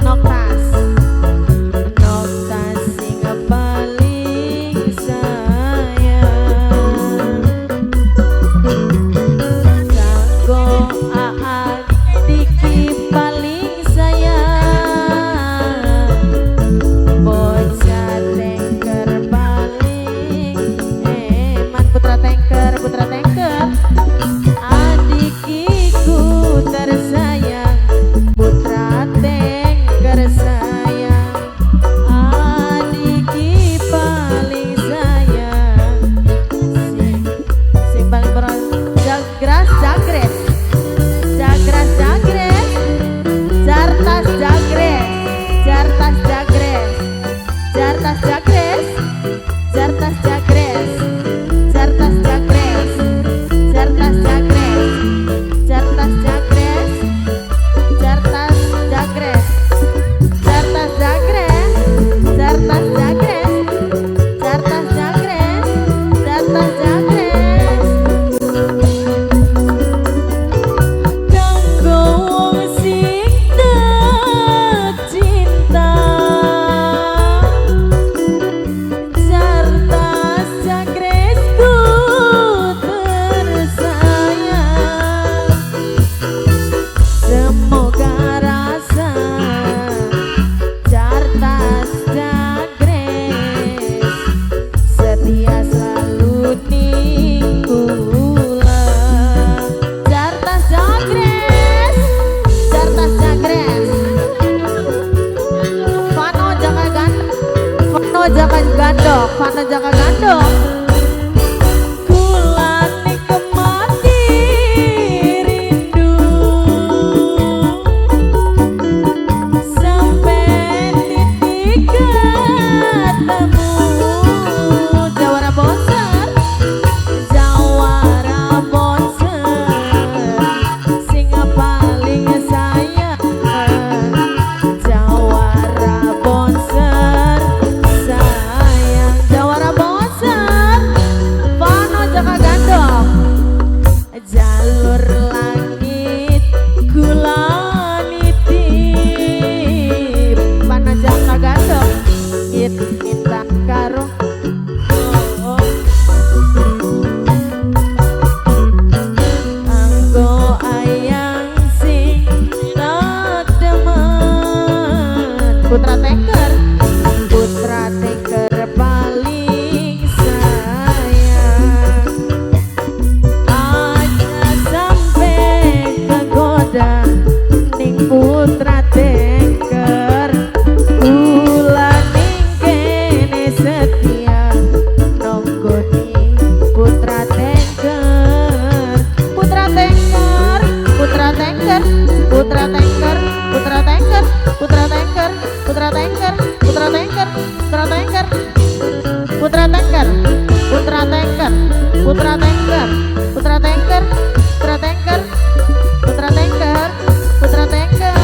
Noktas Noktas sing paling sayang kanggo adik paling sayang bocah tengker paling eman putra tengker adikiku tersayang putra tengker sayang adiki paling sayang sing paling jagras jagres jagras jagres jartas jagres jartas jagres jartas jagres jartas jagres jartas jagres jartas jagres jartas jagres jartas jagres jartas jagres jartas jagres jartas jagres jartas jagres kanggo wong sing cinta jartas jagresku tersayang semoga rasa jartas jagres setia selalu ninggula jartas jagres jartas jagres Vano jaka gandok Vano jaka gandok kulane kemati rindu sampai titik ketemu jawara bosan sing paling sayang jawara bonser sayang jawara bonser Vano jaka gandok jalur langit kula nitip Vano jaka gandok kita karo anggo ayang sing temen putra tengker paling sayang aja sampai kegoda ning putra tengker kula ning kene setia nunggu ning putra tengker putra tengker putra tengker putra tengker putra tengker putra tengker putra tengker putra tengker putra tengker putra tengker putra tengker putra tengker putra tengker putra tengker putra tengker putra tengker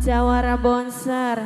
Jawara Bonser